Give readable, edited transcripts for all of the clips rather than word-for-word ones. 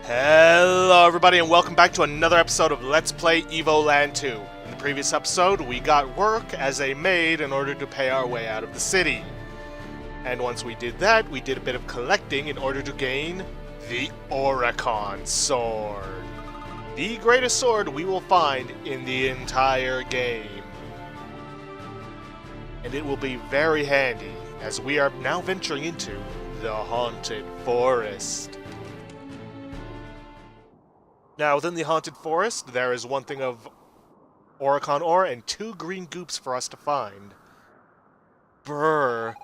Hello everybody and welcome back to another episode of Let's Play Evoland 2. In the previous episode, we got work as a maid in order to pay our way out of the city. And once we did that, we did a bit of collecting in order to gain the Oricon Sword. The greatest sword we will find in the entire game. And it will be very handy as we are now venturing into the Haunted Forest. Now, within the Haunted Forest, there is one thing of Oricon ore and 2 green goops for us to find. Brr,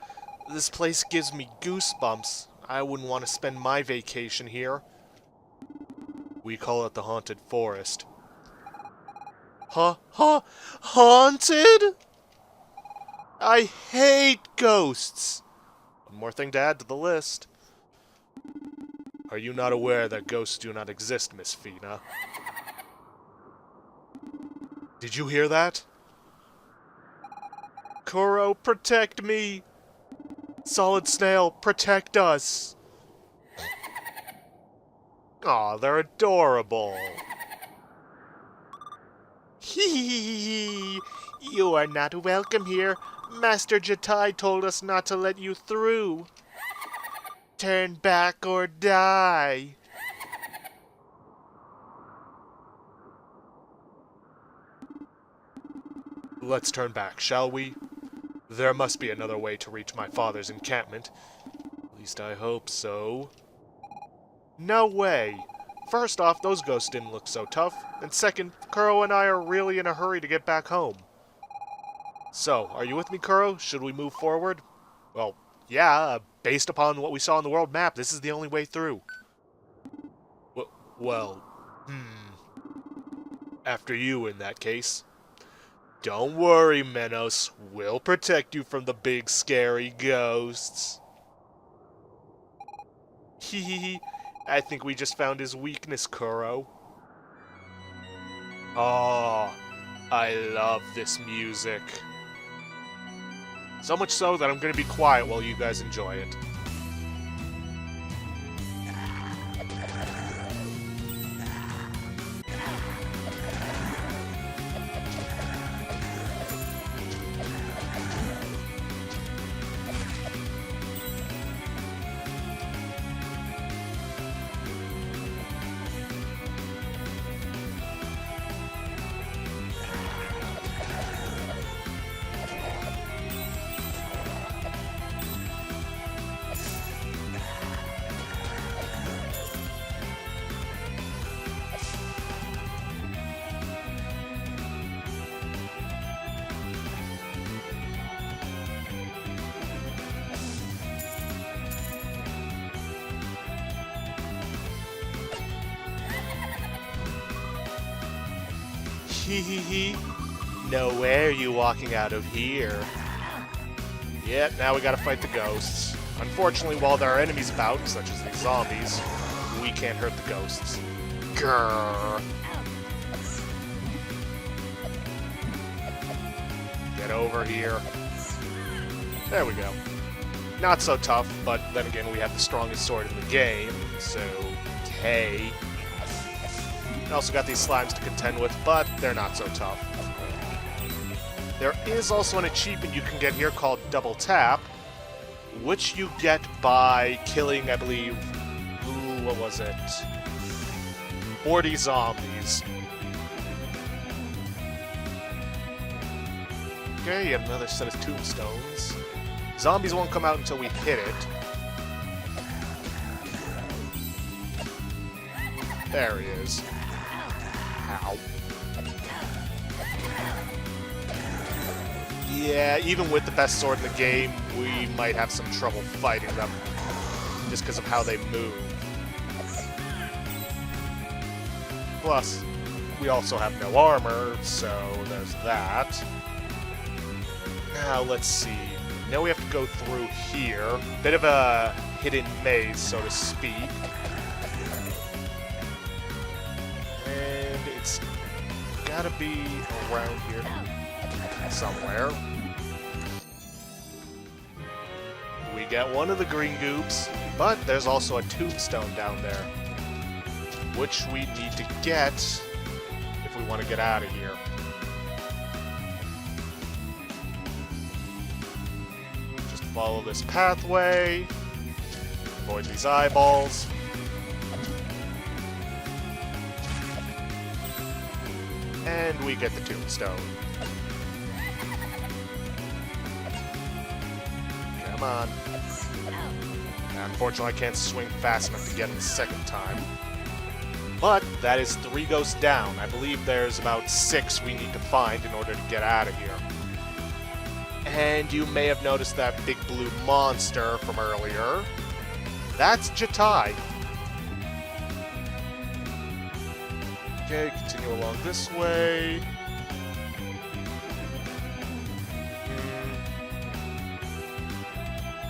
this place gives me goosebumps. I wouldn't want to spend my vacation here. We call it the Haunted Forest. Haunted? I hate ghosts! One more thing to add to the list. Are you not aware that ghosts do not exist, Miss Fina? Did you hear that? Kuro, protect me! Solid Snail, protect us! Aw, they're adorable. Hee, you are not welcome here. Master Jatai told us not to let you through. Turn back or die. Let's turn back, shall we? There must be another way to reach my father's encampment. At least I hope so. No way. First off, those ghosts didn't look so tough. And second, Kuro and I are really in a hurry to get back home. So, are you with me, Kuro? Should we move forward? Well, yeah, based upon what we saw on the world map, this is the only way through. After you, in that case. Don't worry, Menos. We'll protect you from the big, scary ghosts. Hehehe. I think we just found his weakness, Kuro. Oh, I love this music. So much so that I'm going to be quiet while you guys enjoy it. Hehehe. Nowhere you walking out of here. Yep, now we gotta fight the ghosts. Unfortunately, while there are enemies about, such as these zombies, we can't hurt the ghosts. Grrr. Get over here. There we go. Not so tough, but then again, we have the strongest sword in the game, so hey. Also got these slimes to contend with, but they're not so tough. There is also an achievement you can get here called Double Tap, which you get by killing, I believe, what was it? 40 zombies. Okay, yet another set of tombstones. Zombies won't come out until we hit it. There he is. Ow. Yeah, even with the best sword in the game, we might have some trouble fighting them, just because of how they move. Plus, we also have no armor, so there's that. Now, let's see. Now we have to go through here. Bit of a hidden maze, so to speak. It's gotta be around here somewhere. We got one of the green goops, but there's also a tombstone down there. which we need to get if we want to get out of here. Just follow this pathway, avoid these eyeballs. And we get the tombstone. Come on. Unfortunately, I can't swing fast enough to get him the second time. But that is 3 ghosts down. I believe there's about 6 we need to find in order to get out of here. And you may have noticed that big blue monster from earlier. That's Jatai. Okay, continue along this way.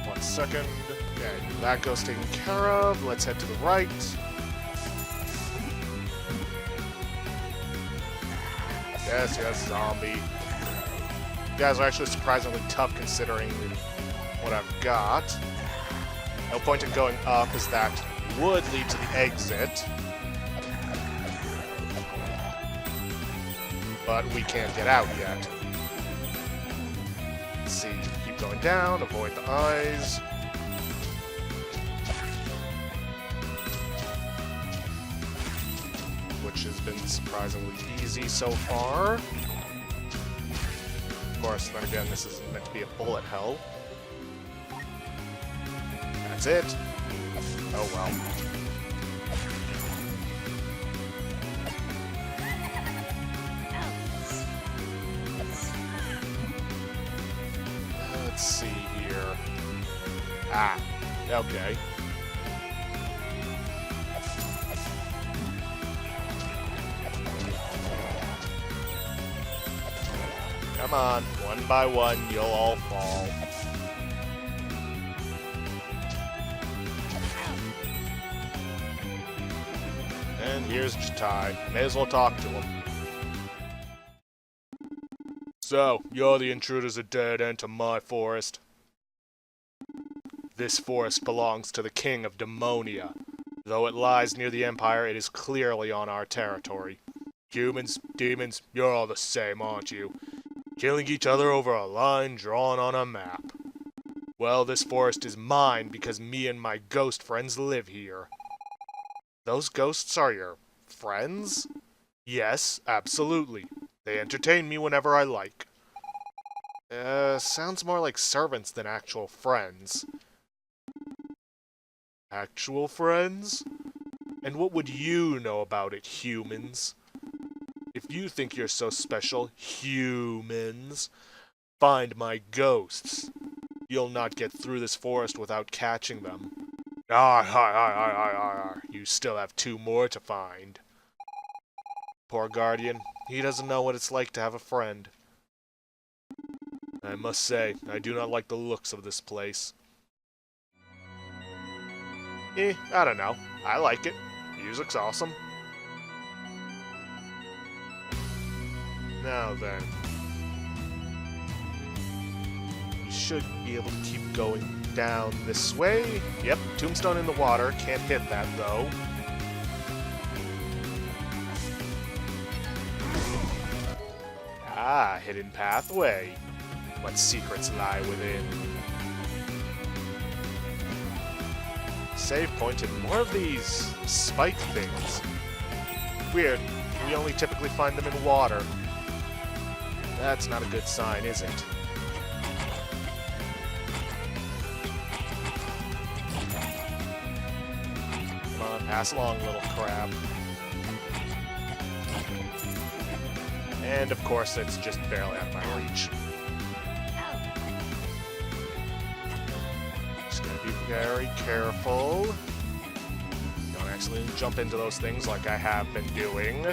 One second. Okay, that goes taken care of. Let's head to the right. Yes, zombie. You guys are actually surprisingly tough considering what I've got. No point in going up, as that would lead to the exit. But we can't get out yet. Let's see, keep going down, avoid the eyes. Which has been surprisingly easy so far. Of course, then again, this isn't meant to be a bullet hell. That's it. Oh well. Let's see here. Ah, okay. Come on, one by one, you'll all fall. And here's Jatai. May as well talk to him. So, you're the intruders at dead end to my forest. This forest belongs to the king of Demonia. Though it lies near the Empire, it is clearly on our territory. Humans, demons, you're all the same, aren't you? Killing each other over a line drawn on a map. Well, this forest is mine because me and my ghost friends live here. Those ghosts are your friends? Yes, absolutely. They entertain me whenever I like. Sounds more like servants than actual friends. Actual friends? And what would you know about it, humans? If you think you're so special, humans, find my ghosts. You'll not get through this forest without catching them. You still have 2 more to find. Poor Guardian. He doesn't know what it's like to have a friend. I must say, I do not like the looks of this place. I don't know. I like it. Music's awesome. Now then. You should be able to keep going down this way. Yep, tombstone in the water. Can't hit that, though. Ah, hidden pathway. What secrets lie within? Save point and more of these spike things. Weird. We only typically find them in water. That's not a good sign, is it? Come on, pass along, little crab. And of course, it's just barely out of my reach. Just gotta be very careful. Don't actually jump into those things like I have been doing.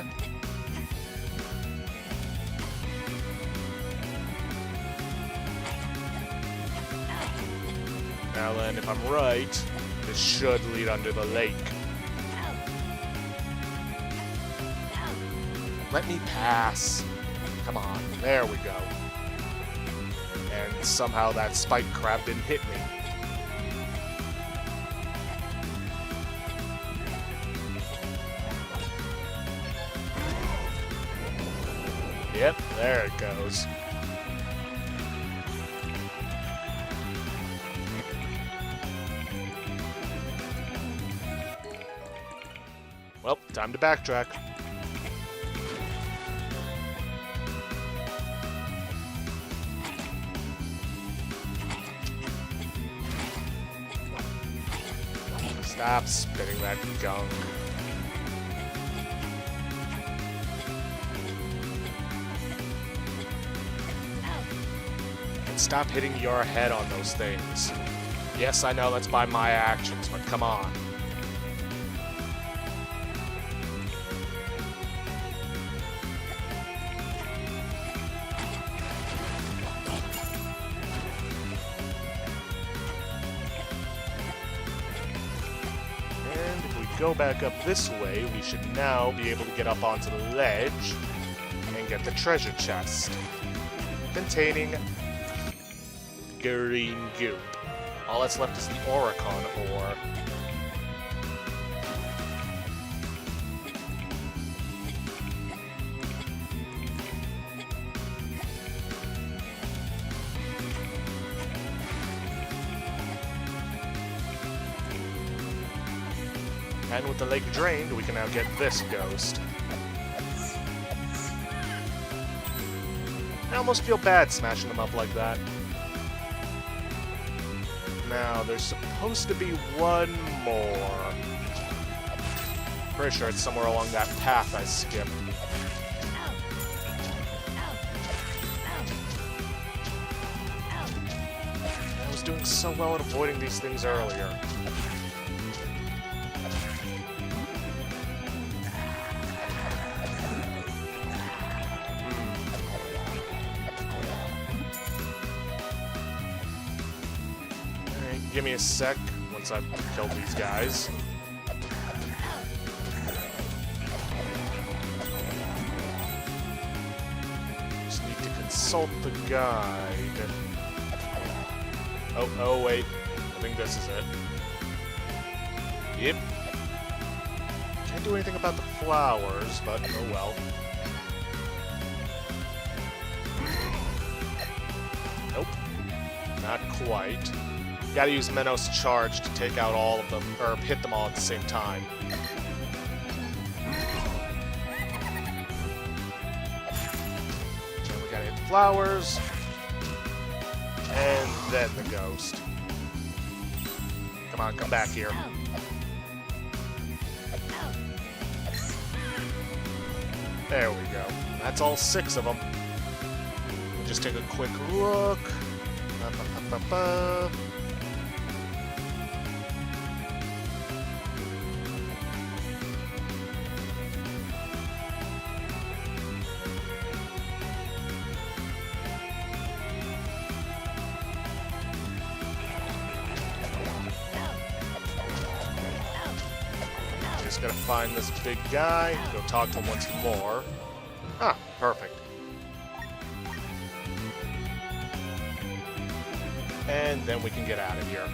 Now then, if I'm right, this should lead under the lake. Let me pass. Come on, there we go. And somehow that spike crab didn't hit me. Yep, there it goes. Well, time to backtrack. Stop spitting that gunk. And stop hitting your head on those things. Yes, I know that's by my actions, but come on. Go back up this way, we should now be able to get up onto the ledge and get the treasure chest containing green goop. All that's left is the Oricon ore. And with the lake drained, we can now get this ghost. I almost feel bad smashing them up like that. Now, there's supposed to be one more. Pretty sure it's somewhere along that path I skipped. I was doing so well at avoiding these things earlier. Give me a sec once I've killed these guys. Just need to consult the guide. Oh wait. I think this is it. Yep. Can't do anything about the flowers, but oh well. Nope. Not quite. Gotta use Menos Charge to take out all of them, or hit them all at the same time. And we gotta hit the flowers. And then the ghost. Come on, come back here. There we go. That's all 6 of them. We'll just take a quick look. Just gotta find this big guy, go talk to him once more. Ah, perfect. And then we can get out of here.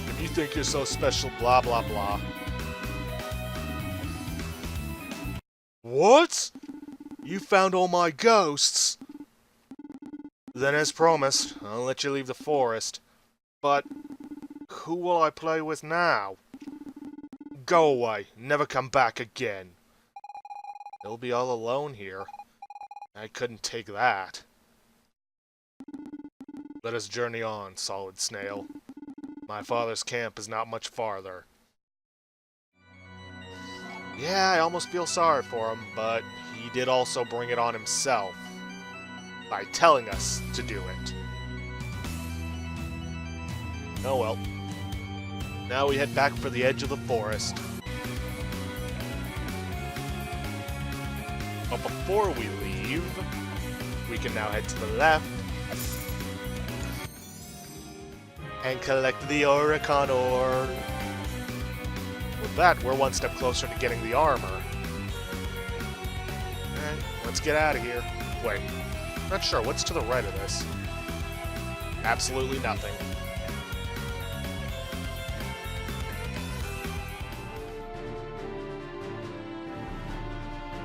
If you think you're so special, blah blah blah. What? You found all my ghosts? Then as promised, I'll let you leave the forest. But who will I play with now? Go away, never come back again. You'll be all alone here. I couldn't take that. Let us journey on, Solid Snail. My father's camp is not much farther. Yeah, I almost feel sorry for him, but he did also bring it on himself by telling us to do it. Oh well. Now we head back for the edge of the forest. But before we leave, we can now head to the left and collect the Oricon ore. With that, we're one step closer to getting the armor. Alright, let's get out of here. Wait, not sure, what's to the right of this? Absolutely nothing.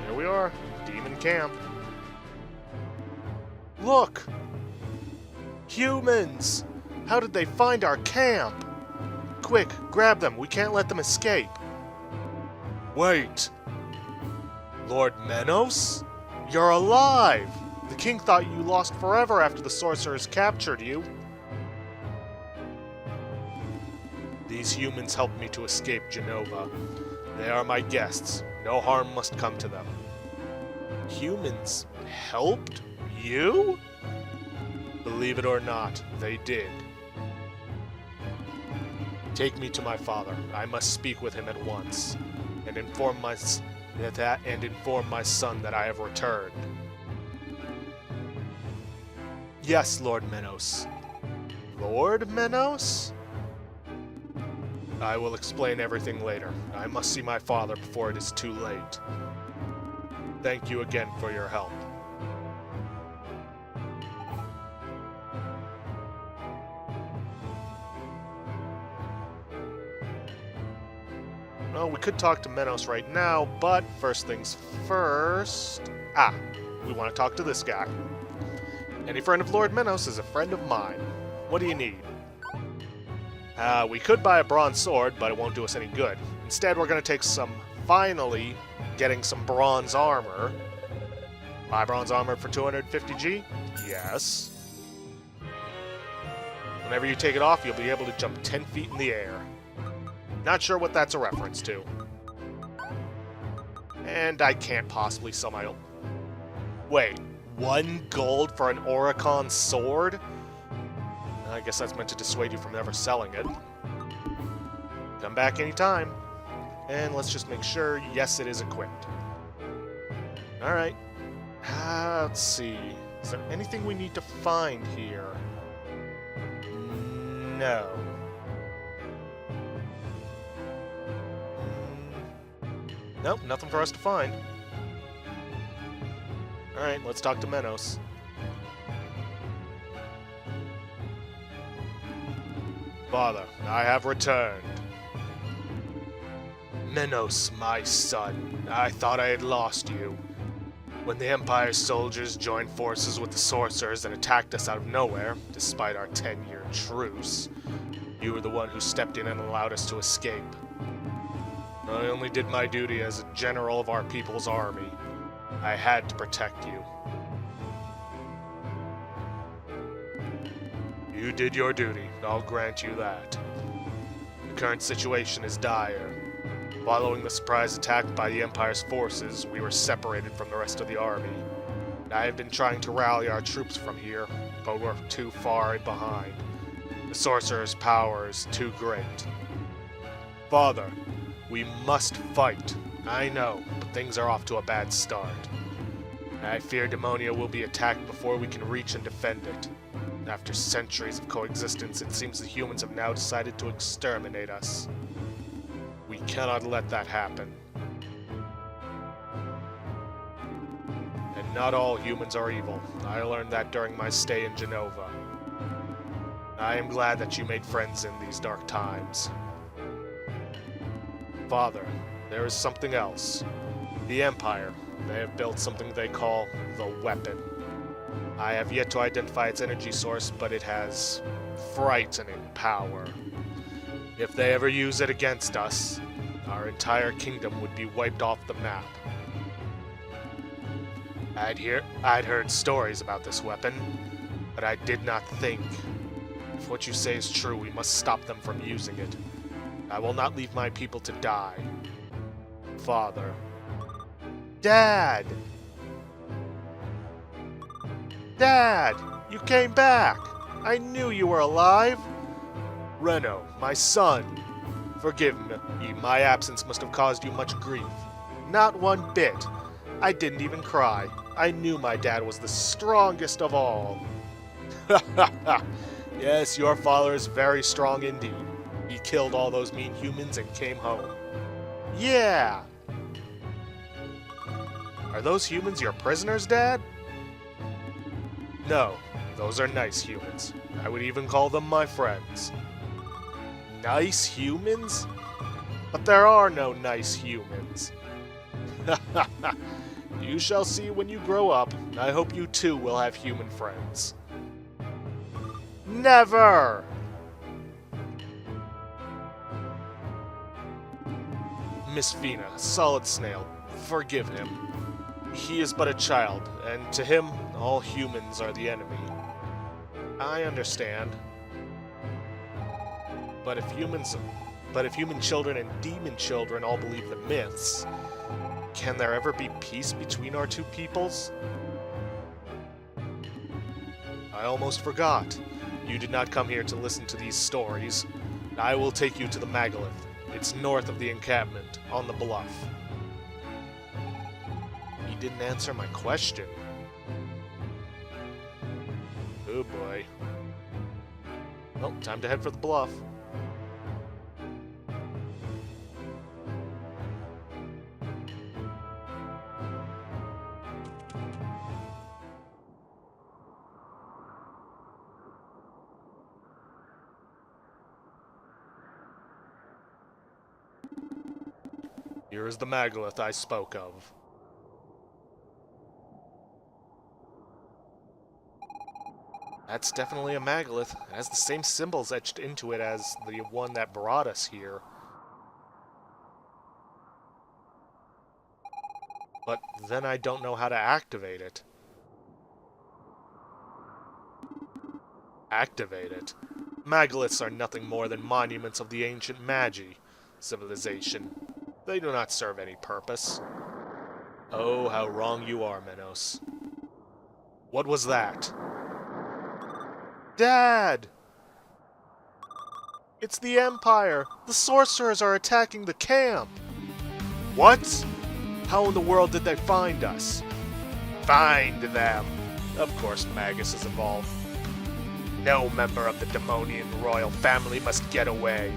There we are. Demon camp. Look! Humans! How did they find our camp? Quick, grab them. We can't let them escape. Wait. Lord Menos? You're alive! The king thought you lost forever after the sorcerers captured you. These humans helped me to escape Genova. They are my guests. No harm must come to them. Humans helped you? Believe it or not, they did. Take me to my father. I must speak with him at once, and inform my son that I have returned. Yes, Lord Menos. Lord Menos? I will explain everything later. I must see my father before it is too late. Thank you again for your help. Well, we could talk to Menos right now, but first things first... we want to talk to this guy. Any friend of Lord Menos is a friend of mine. What do you need? We could buy a bronze sword, but it won't do us any good. Instead, we're going to take finally getting some bronze armor. Buy bronze armor for 250G? Yes. Whenever you take it off, you'll be able to jump 10 feet in the air. Not sure what that's a reference to. And I can't possibly sell my... Wait, 1 gold for an Oricon sword? I guess that's meant to dissuade you from ever selling it. Come back anytime. And let's just make sure, yes, it is equipped. Alright. Let's see. Is there anything we need to find here? No. Nope, nothing for us to find. Alright, let's talk to Menos. Father, I have returned. Menos, my son, I thought I had lost you. When the Empire's soldiers joined forces with the sorcerers and attacked us out of nowhere, despite our 10-year truce, you were the one who stepped in and allowed us to escape. I only did my duty as a general of our people's army. I had to protect you. You did your duty, I'll grant you that. The current situation is dire. Following the surprise attack by the Empire's forces, we were separated from the rest of the army. I have been trying to rally our troops from here, but we're too far behind. The sorcerer's power is too great. Father, we must fight. I know, but things are off to a bad start. I fear Demonia will be attacked before we can reach and defend it. After centuries of coexistence, it seems the humans have now decided to exterminate us. We cannot let that happen. And not all humans are evil. I learned that during my stay in Genova. I am glad that you made friends in these dark times. Father, there is something else. The Empire, they have built something they call the Weapon. I have yet to identify its energy source, but it has frightening power. If they ever use it against us, our entire kingdom would be wiped off the map. I'd heard stories about this weapon, but I did not think. If what you say is true, we must stop them from using it. I will not leave my people to die. Father. Dad! Dad! You came back! I knew you were alive! Reno, my son. Forgive me, my absence must have caused you much grief. Not one bit. I didn't even cry. I knew my dad was the strongest of all. Yes, your father is very strong indeed. He killed all those mean humans and came home. Yeah! Are those humans your prisoners, Dad? No, those are nice humans. I would even call them my friends. Nice humans? But there are no nice humans. You shall see when you grow up. I hope you too will have human friends. Never! Miss Fina, Solid Snail, forgive him. He is but a child, and to him, all humans are the enemy. I understand. But if human children and demon children all believe the myths, can there ever be peace between our two peoples? I almost forgot. You did not come here to listen to these stories. I will take you to the Megalith. It's north of the encampment, on the bluff. He didn't answer my question. Oh boy. Well, time to head for the bluff. Here is the Megalith I spoke of. That's definitely a Megalith. It has the same symbols etched into it as the one that brought us here. But then I don't know how to activate it. Activate it? Megaliths are nothing more than monuments of the ancient Magi civilization. They do not serve any purpose. Oh, how wrong you are, Minos. What was that? Dad! It's the Empire! The sorcerers are attacking the camp! What? How in the world did they find us? Find them! Of course Magus is involved. No member of the Demonian royal family must get away.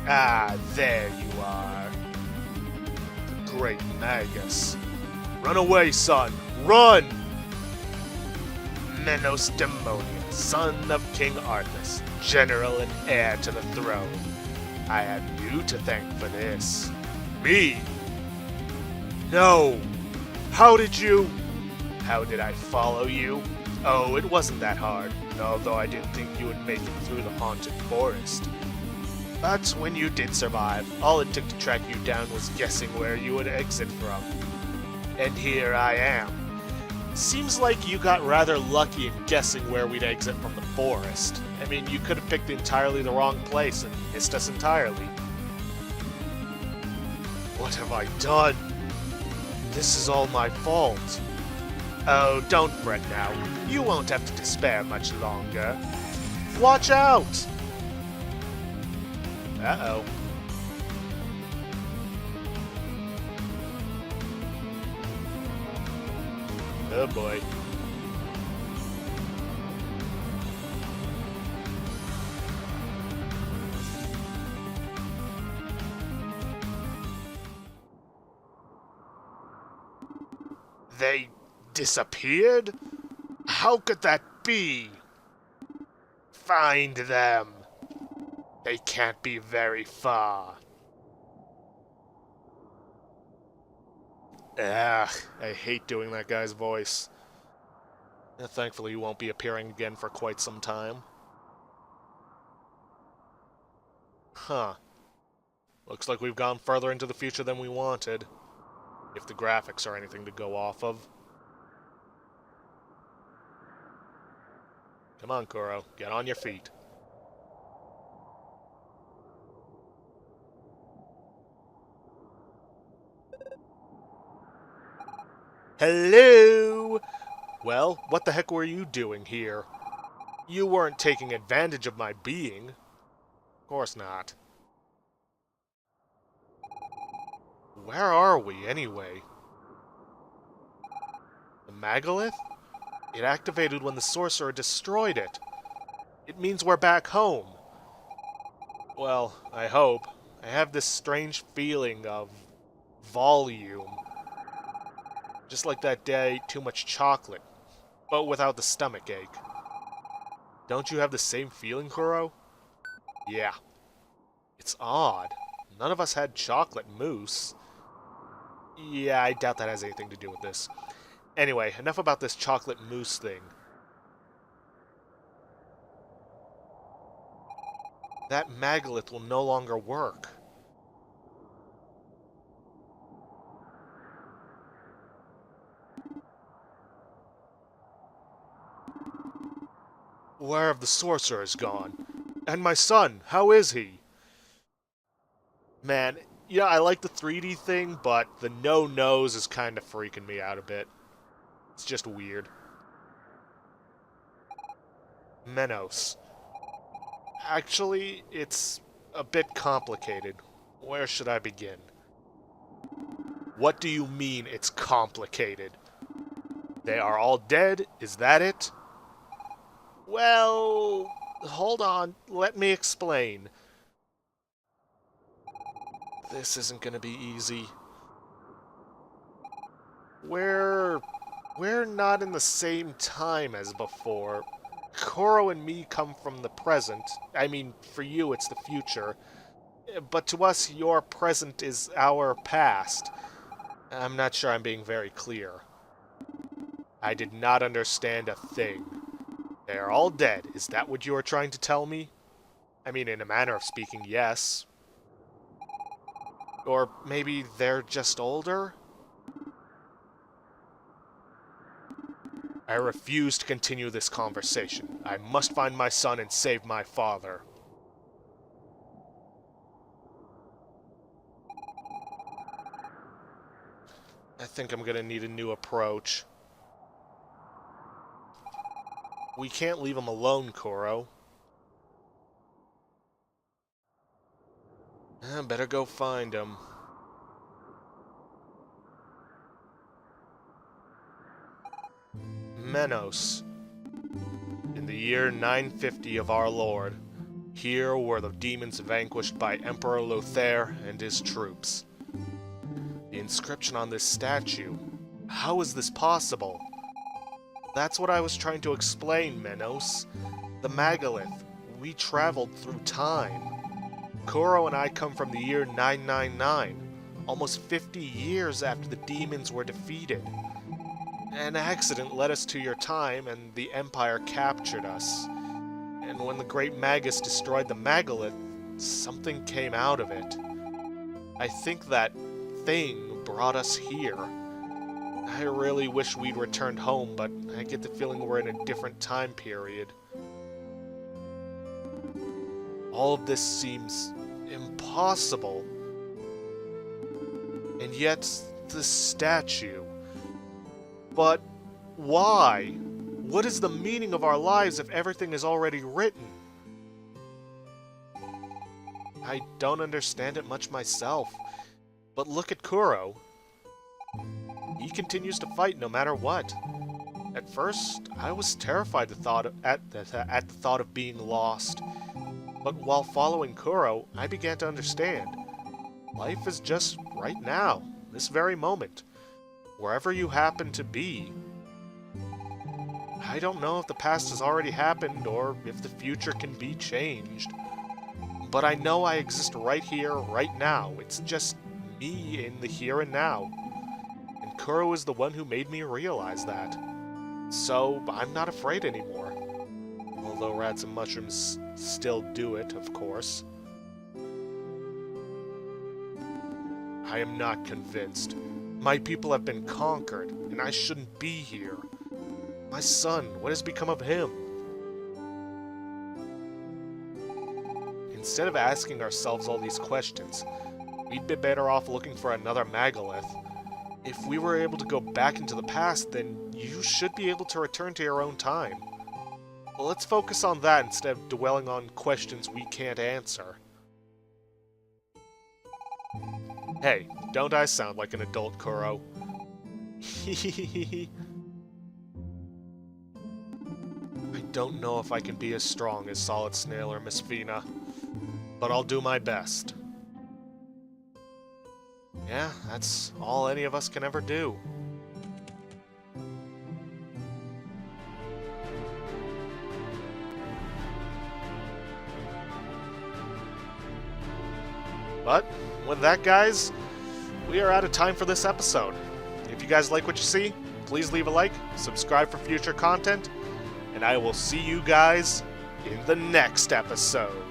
Ah, there you are. The great Magus. Run away, son! Run! Minos Demonian, son of King Arthas, general and heir to the throne. I have you to thank for this. Me? No! How did you... How did I follow you? Oh, it wasn't that hard, although I didn't think you would make it through the haunted forest. But when you did survive, all it took to track you down was guessing where you would exit from. And here I am. Seems like you got rather lucky in guessing where we'd exit from the forest. I mean, you could have picked entirely the wrong place and missed us entirely. What have I done? This is all my fault. Oh, don't fret now. You won't have to despair much longer. Watch out! Uh-oh. Oh boy. They disappeared? How could that be? Find them. They can't be very far. Ugh, I hate doing that guy's voice. Thankfully, he won't be appearing again for quite some time. Huh. Looks like we've gone further into the future than we wanted. If the graphics are anything to go off of. Come on, Kuro. Get on your feet. Hello! Well, what the heck were you doing here? You weren't taking advantage of my being. Of course not. Where are we, anyway? The Megalith? It activated when the sorcerer destroyed it. It means we're back home. Well, I hope. I have this strange feeling of volume. Just like that day I ate too much chocolate, but without the stomach ache. Don't you have the same feeling, Kuro? Yeah. It's odd. None of us had chocolate mousse. Yeah, I doubt that has anything to do with this. Anyway, enough about this chocolate mousse thing. That megalith will no longer work. Where have the sorcerers gone? And my son, how is he? Man, yeah, I like the 3D thing, but the no-nose is kind of freaking me out a bit. It's just weird. Menos. Actually, it's a bit complicated. Where should I begin? What do you mean it's complicated? They are all dead? Is that it? Well, hold on. Let me explain. This isn't gonna be easy. We're not in the same time as before. Koro and me come from the present. I mean, for you, it's the future. But to us, your present is our past. I'm not sure I'm being very clear. I did not understand a thing. They are all dead. Is that what you are trying to tell me? I mean, in a manner of speaking, yes. Or maybe they're just older? I refuse to continue this conversation. I must find my son and save my father. I think I'm gonna need a new approach. We can't leave him alone, Koro. I better go find him. Menos. In the year 950 of our Lord, here were the demons vanquished by Emperor Lothair and his troops. The inscription on this statue. How is this possible? That's what I was trying to explain, Menos. The megalith. We traveled through time. Koro and I come from the year 999, almost 50 years after the demons were defeated. An accident led us to your time, and the Empire captured us. And when the Great Magus destroyed the megalith, something came out of it. I think that thing brought us here. I really wish we'd returned home, but I get the feeling we're in a different time period. All of this seems impossible. And yet, the statue. But why? What is the meaning of our lives if everything is already written? I don't understand it much myself. But look at Kuro. He continues to fight no matter what. At first, I was terrified at the thought of being lost. But while following Kuro, I began to understand. Life is just right now, this very moment. Wherever you happen to be. I don't know if the past has already happened or if the future can be changed. But I know I exist right here, right now. It's just me in the here and now. And Kuro is the one who made me realize that. So, I'm not afraid anymore. Although rats and mushrooms still do it, of course. I am not convinced. My people have been conquered, and I shouldn't be here. My son, what has become of him? Instead of asking ourselves all these questions, we'd be better off looking for another megalith. If we were able to go back into the past, then you should be able to return to your own time. Well, let's focus on that instead of dwelling on questions we can't answer. Hey, don't I sound like an adult, Kuro? I don't know if I can be as strong as Solid Snail or Miss Fina, but I'll do my best. Yeah, that's all any of us can ever do. But with that, guys, we are out of time for this episode. If you guys like what you see, please leave a like, subscribe for future content, and I will see you guys in the next episode.